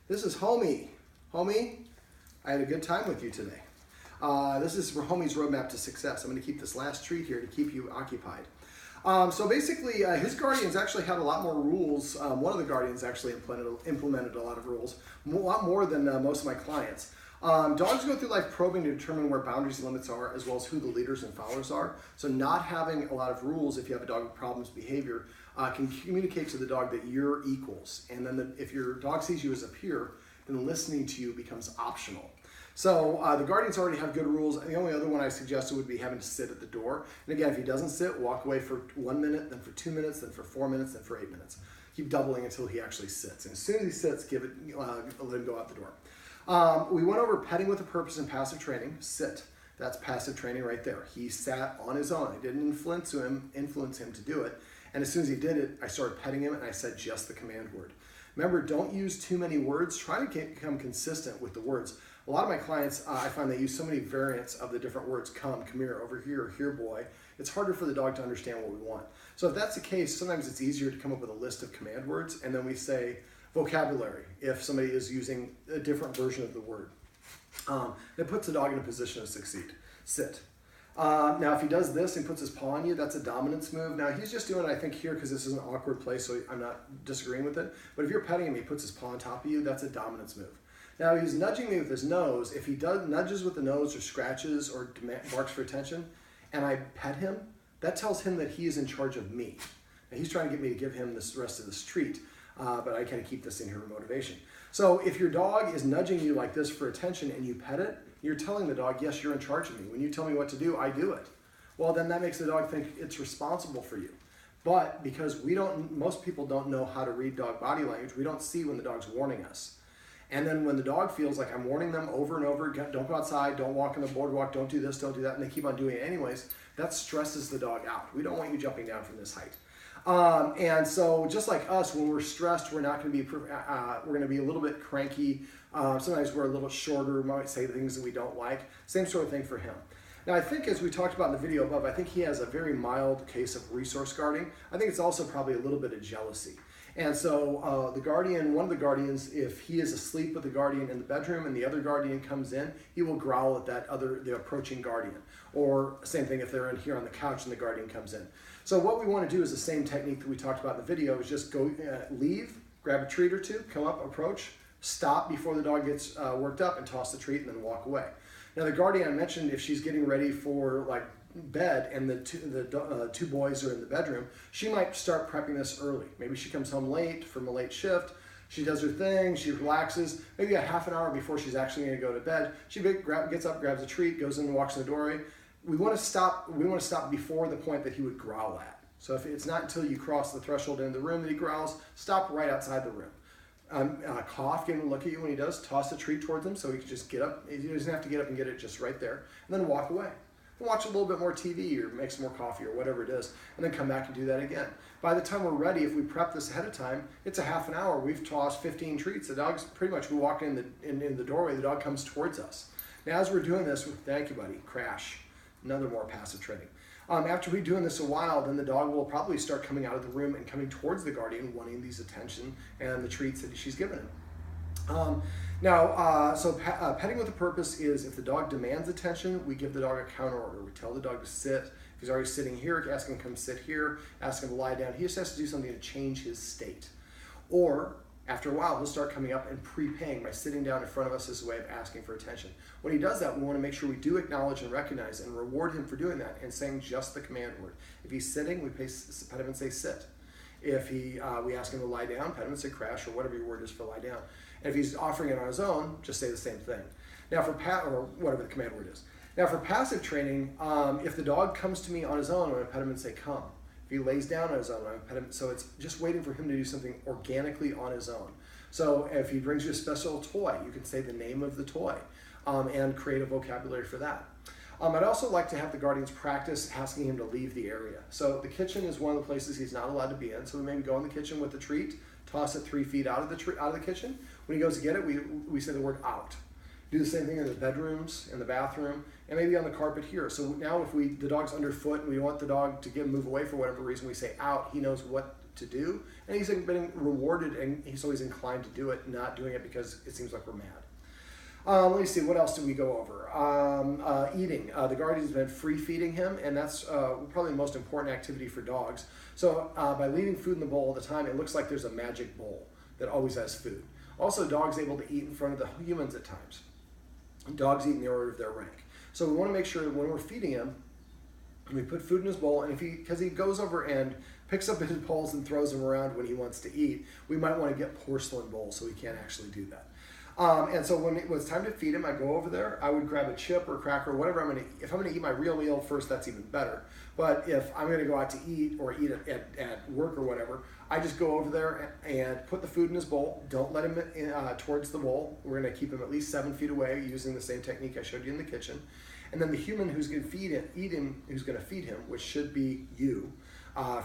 This is Homie. Homie, I had a good time with you today. This is Homie's roadmap to success. I'm going to keep this last treat here to keep you occupied. So basically, his guardians actually had a lot more rules. One of the guardians actually implemented a lot of rules, a lot more than most of my clients. Dogs go through life probing to determine where boundaries and limits are, as well as who the leaders and followers are. So not having a lot of rules, if you have a dog with problems behavior, can communicate to the dog that you're equals. And then if your dog sees you as a peer, then listening to you becomes optional. So the guardians already have good rules. The only other one I suggested would be having to sit at the door. And again, if he doesn't sit, walk away for 1 minute, then for 2 minutes, then for 4 minutes, then for 8 minutes. Keep doubling until he actually sits. And as soon as he sits, let him go out the door. We went over petting with a purpose and passive training. Sit. That's passive training right there. He sat on his own. I didn't influence him to do it. And as soon as he did it, I started petting him and I said just the command word. Remember, don't use too many words. Try to become consistent with the words. A lot of my clients, I find they use so many variants of the different words, come here, over here boy. It's harder for the dog to understand what we want. So if that's the case, sometimes it's easier to come up with a list of command words, and then we say vocabulary if somebody is using a different version of the word. It puts the dog in a position to succeed. Sit. Now if he does this and puts his paw on you, that's a dominance move. Now he's just doing it, I think, here because this is an awkward place, so I'm not disagreeing with it. But if you're petting him, he puts his paw on top of you, that's a dominance move. Now he's nudging me with his nose. If he nudges with the nose or scratches or barks for attention, and I pet him, that tells him that he is in charge of me. And he's trying to get me to give him this rest of this treat, but I kind of keep this in here for motivation. So if your dog is nudging you like this for attention and you pet it, you're telling the dog, yes, you're in charge of me. When you tell me what to do, I do it. Well, then that makes the dog think it's responsible for you. But because most people don't know how to read dog body language, we don't see when the dog's warning us. And then when the dog feels like I'm warning them over and over, don't go outside, don't walk on the boardwalk, don't do this, don't do that, and they keep on doing it anyways, that stresses the dog out. We don't want you jumping down from this height. And so just like us, when we're stressed, we're not going to be, we're going to be a little bit cranky. Sometimes we're a little shorter, we might say things that we don't like. Same sort of thing for him. Now I think, as we talked about in the video above, I think he has a very mild case of resource guarding. I think it's also probably a little bit of jealousy. And so the guardian, one of the guardians, if he is asleep with the guardian in the bedroom and the other guardian comes in, he will growl at the approaching guardian. Or same thing if they're in here on the couch and the guardian comes in. So what we want to do is the same technique that we talked about in the video, is just go leave, grab a treat or two, come up, approach, stop before the dog gets worked up and toss the treat and then walk away. Now the guardian I mentioned, if she's getting ready for like bed and the two boys are in the bedroom, she might start prepping this early. Maybe she comes home late from a late shift. She does her thing, she relaxes, maybe a half an hour before she's actually going to go to bed. She gets up, grabs a treat, goes in and walks in the doorway. We want to stop before the point that he would growl at. So if it's not until you cross the threshold into the room that he growls, stop right outside the room. Cough, get him to look at you when he does, toss the treat towards him so he can just get up. He doesn't have to get up and get it just right there, and then walk away. Watch a little bit more TV or make some more coffee or whatever it is, and then come back and do that again. By the time we're ready, if we prep this ahead of time, it's a half an hour. We've tossed 15 treats. The dog's pretty much, we walk in the doorway, the dog comes towards us. Now as we're doing this, thank you buddy, crash, another more passive training. After we're doing this a while, then the dog will probably start coming out of the room and coming towards the guardian, wanting these attention and the treats that she's given him. Petting with a purpose is if the dog demands attention, we give the dog a counter order. We tell the dog to sit. If he's already sitting here, ask him to come sit here, ask him to lie down. He just has to do something to change his state. Or after a while, he'll start coming up and prepaying by sitting down in front of us as a way of asking for attention. When he does that, we want to make sure we do acknowledge and recognize and reward him for doing that and saying just the command word. If he's sitting, we pet him and say sit. If we ask him to lie down, pet him and say crash, or whatever your word is for lie down. And if he's offering it on his own, just say the same thing. Now or whatever the command word is. Now for passive training, if the dog comes to me on his own, I'm going to pet him and say come. If he lays down on his own, I'm going to pet him. So it's just waiting for him to do something organically on his own. So if he brings you a special toy, you can say the name of the toy and create a vocabulary for that. I'd also like to have the guardians practice asking him to leave the area. So the kitchen is one of the places he's not allowed to be in. So we maybe go in the kitchen with the treat, toss it 3 feet out of the kitchen. When he goes to get it, we say the word out. Do the same thing in the bedrooms, in the bathroom, and maybe on the carpet here. So now if the dog's underfoot and we want the dog to move away for whatever reason, we say out, he knows what to do, and he's been rewarded, and he's always inclined to do it, not doing it because it seems like we're mad. Let me see, what else did we go over? Eating. The guardian's been free feeding him, and that's probably the most important activity for dogs. So by leaving food in the bowl all the time, it looks like there's a magic bowl that always has food. Also, dogs able to eat in front of the humans at times. Dogs eat in the order of their rank. So we want to make sure that when we're feeding him, we put food in his bowl, and because he goes over and picks up his bowls and throws them around when he wants to eat, we might want to get porcelain bowls so he can't actually do that. And so when it was time to feed him, I go over there, I would grab a chip or cracker, whatever if I'm going to eat my real meal first, that's even better. But if I'm going to go out to eat or eat at work or whatever, I just go over there and put the food in his bowl. Don't let him in, towards the bowl. We're going to keep him at least 7 feet away using the same technique I showed you in the kitchen. And then the human who's going to feed him, which should be you,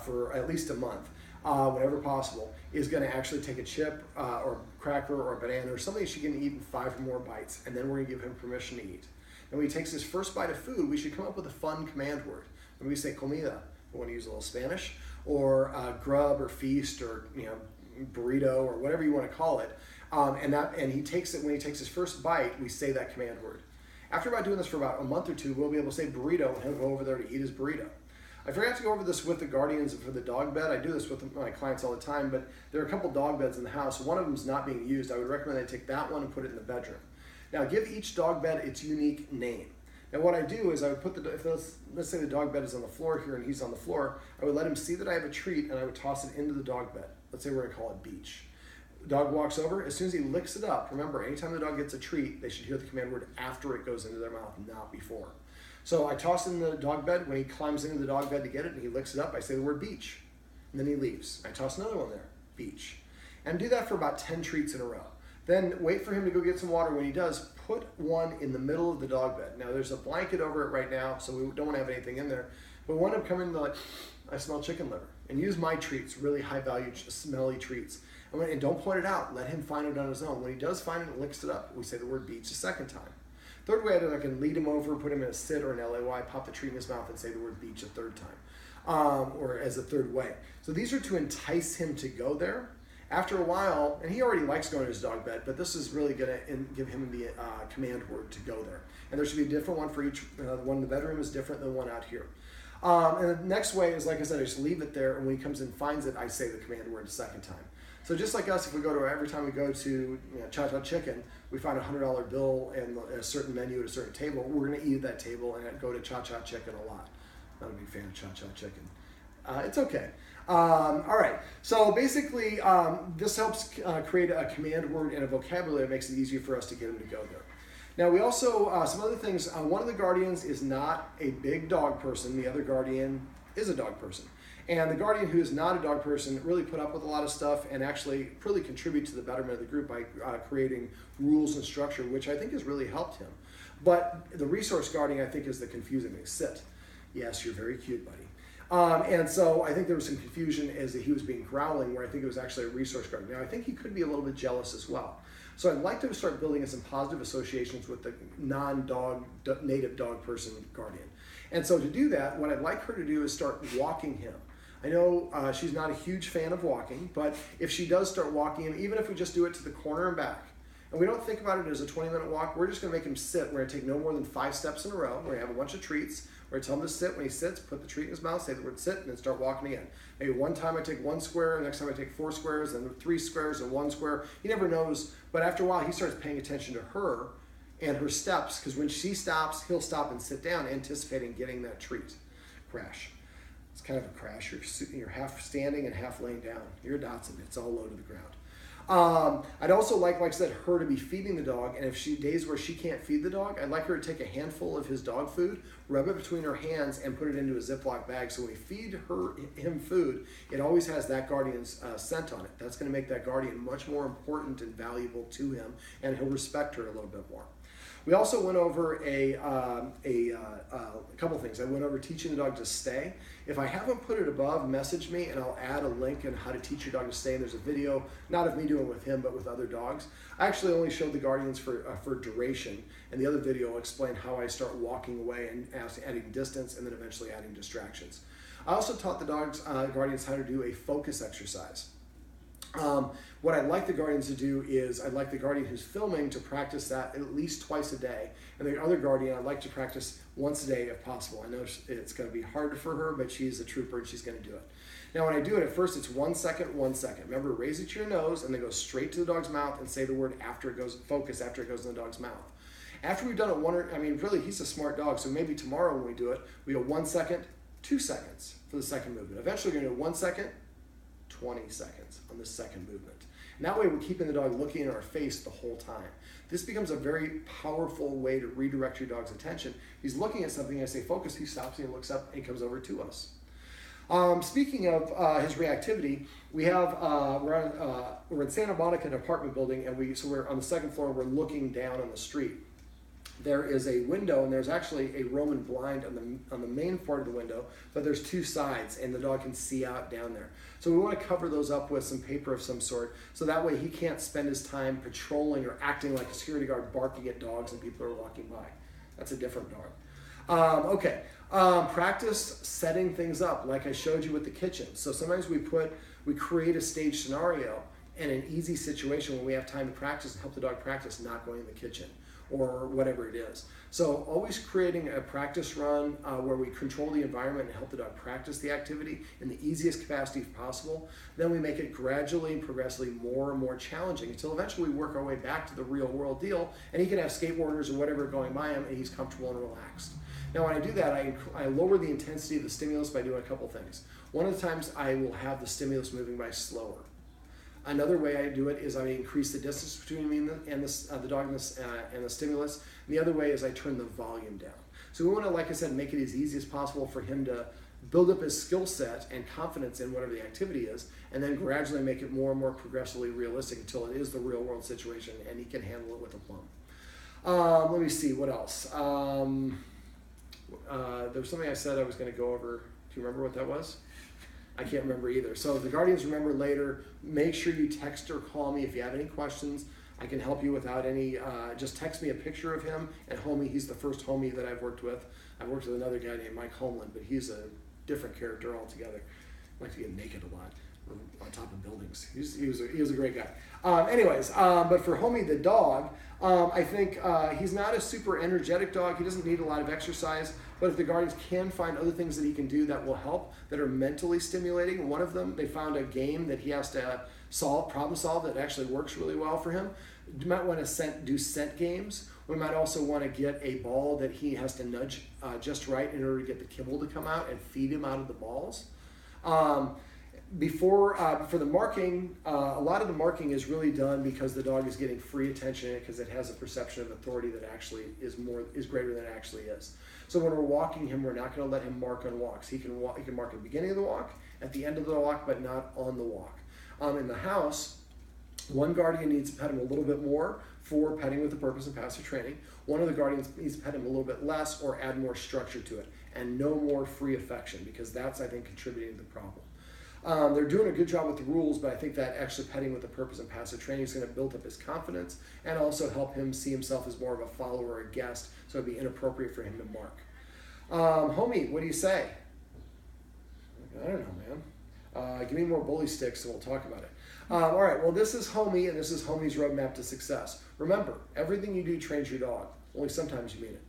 for at least a month, whenever possible, is going to actually take a chip or cracker or a banana or something she can eat in 5 or more bites, and then we're going to give him permission to eat. And when he takes his first bite of food, we should come up with a fun command word. When we say comida, we want to use a little Spanish, or grub or feast or burrito or whatever you want to call it. And he takes it when he takes his first bite. We say that command word. After about doing this for about a month or two, we'll be able to say burrito, and he'll go over there to eat his burrito. I forgot to go over this with the guardians for the dog bed. I do this with my clients all the time, but there are a couple dog beds in the house. One of them is not being used. I would recommend they take that one and put it in the bedroom. Now, give each dog bed its unique name. Now, what I do is I would put let's say the dog bed is on the floor here and he's on the floor, I would let him see that I have a treat and I would toss it into the dog bed. Let's say we're going to call it Beach. The dog walks over. As soon as he licks it up, remember, anytime the dog gets a treat, they should hear the command word after it goes into their mouth, not before. So I toss it in the dog bed. When he climbs into the dog bed to get it and he licks it up, I say the word Beach. And then he leaves. I toss another one there, Beach. And do that for about 10 treats in a row. Then wait for him to go get some water. When he does, put one in the middle of the dog bed. Now there's a blanket over it right now, so we don't want to have anything in there. But we want him to come in like, I smell chicken liver. And use my treats, really high value, smelly treats. And don't point it out. Let him find it on his own. When he does find it and licks it up, we say the word Beach a second time. Third way, I can lead him over, put him in a sit or an LAY, pop the treat in his mouth and say the word Beach a third time, or as a third way. So these are to entice him to go there. After a while, and he already likes going to his dog bed, but this is really going to give him the command word to go there. And there should be a different one for each. The one in the bedroom is different than the one out here. And the next way is, like I said, I just leave it there, and when he comes and finds it, I say the command word a second time. So just like us, if we go to every time we go to Cha-Cha Chicken, we find a $100 bill and a certain menu at a certain table, we're going to eat at that table and go to Cha-Cha Chicken a lot. Not a big fan of Cha-Cha Chicken. It's okay. All right. So basically, this helps create a command word and a vocabulary that makes it easier for us to get him to go there. Now, we also, some other things, one of the guardians is not a big dog person. The other guardian is a dog person. And the guardian who is not a dog person really put up with a lot of stuff and actually really contribute to the betterment of the group by creating rules and structure, which I think has really helped him. But the resource guardian, I think, is the confusing thing. Sit. Yes, you're very cute, buddy. And so I think there was some confusion as he was being growling, where I think it was actually a resource guardian. Now, I think he could be a little bit jealous as well. So I'd like to start building some positive associations with the non-dog, native dog person guardian. And so to do that, what I'd like her to do is start walking him. I know she's not a huge fan of walking, but if she does start walking him, even if we just do it to the corner and back, and we don't think about it as a 20-minute walk, we're just going to make him sit. We're going to take no more than 5 steps in a row. We're going to have a bunch of treats. We're going to tell him to sit. When he sits, put the treat in his mouth, say the word sit, and then start walking again. Maybe one time I take 1 square, the next time I take 4 squares, then 3 squares and 1 square. He never knows, but after a while he starts paying attention to her and her steps, because when she stops, he'll stop and sit down, anticipating getting that treat. Crash. It's kind of a crash. You're half standing and half laying down. You're a Dachshund. It's all low to the ground. I'd also like I said, her to be feeding the dog, and if she days where she can't feed the dog, I'd like her to take a handful of his dog food, rub it between her hands, and put it into a Ziploc bag. So when we feed him food, it always has that guardian's scent on it. That's going to make that guardian much more important and valuable to him, and he'll respect her a little bit more. We also went over a couple things. I went over teaching the dog to stay. If I haven't put it above, message me and I'll add a link on how to teach your dog to stay. And there's a video, not of me doing it with him, but with other dogs. I actually only showed the guardians for duration, and the other video will explain how I start walking away and adding distance and then eventually adding distractions. I also taught the dogs, guardians, how to do a focus exercise. What I'd like the guardians to do is I'd like the guardian who's filming to practice that at least twice a day. And the other guardian I'd like to practice once a day if possible. I know it's going to be hard for her, but she's a trooper and she's going to do it. Now when I do it, at first it's 1 second, 1 second. Remember, raise it to your nose and then go straight to the dog's mouth and say the word after it goes, focus after it goes in the dog's mouth. After we've done it really he's a smart dog, so maybe tomorrow when we do it, we go 1 second, 2 seconds for the second movement. Eventually we're going to do 1 second, 20 seconds on the second movement. And that way we're keeping the dog looking in our face the whole time. This becomes a very powerful way to redirect your dog's attention. He's looking at something, I say focus, he stops and he looks up and he comes over to us. Speaking of his reactivity, we have we're in Santa Monica, an apartment building, and we're on the second floor and we're looking down on the street. There is a window and there's actually a Roman blind on the main part of the window, but there's two sides and the dog can see out down there. So we want to cover those up with some paper of some sort, so that way he can't spend his time patrolling or acting like a security guard barking at dogs and people are walking by. That's a different dog. Practice setting things up like I showed you with the kitchen. So sometimes we create a stage scenario and an easy situation when we have time to practice and help the dog practice not going in the kitchen or whatever it is. So always creating a practice run where we control the environment and help the dog practice the activity in the easiest capacity possible. Then we make it gradually and progressively more and more challenging until eventually we work our way back to the real world deal and he can have skateboarders or whatever going by him and he's comfortable and relaxed. Now when I do that, I lower the intensity of the stimulus by doing a couple things. One of the times I will have the stimulus moving by slower. Another way I do it is I increase the distance between me and the dog and the stimulus. And the other way is I turn the volume down. So we want to, like I said, make it as easy as possible for him to build up his skill set and confidence in whatever the activity is, and then gradually make it more and more progressively realistic until it is the real world situation and he can handle it with aplomb. Let me see, what else? There was something I said I was going to go over. Do you remember what that was? I can't remember either. So if the guardians remember later, make sure you text or call me if you have any questions. I can help you without any, just text me a picture of him and homie. He's the first homie that I've worked with. I've worked with another guy named Mike Homeland, but he's a different character altogether. I like to get naked a lot on top of buildings. He was a great guy. But for homie the dog, I think he's not a super energetic dog. He doesn't need a lot of exercise. But if the guardians can find other things that he can do that will help, that are mentally stimulating, one of them, they found a game that he has to problem solve that actually works really well for him. You might want to do scent games. We might also want to get a ball that he has to nudge just right in order to get the kibble to come out and feed him out of the balls. For the marking, a lot of the marking is really done because the dog is getting free attention because it has a perception of authority that actually is greater than it actually is. So when we're walking him, we're not going to let him mark on walks. He can mark at the beginning of the walk, at the end of the walk, but not on the walk. In the house, one guardian needs to pet him a little bit more for petting with the purpose and passive training. One of the guardians needs to pet him a little bit less or add more structure to it, and no more free affection, because that's, I think, contributing to the problem. They're doing a good job with the rules, but I think that actually petting with the purpose and passive training is going to build up his confidence and also help him see himself as more of a follower or a guest, so it'd be inappropriate for him to mark. Homie, what do you say? I don't know, man. Give me more bully sticks and we'll talk about it. All right, well, this is Homie, and this is Homie's Roadmap to Success. Remember, everything you do trains your dog, only sometimes you mean it.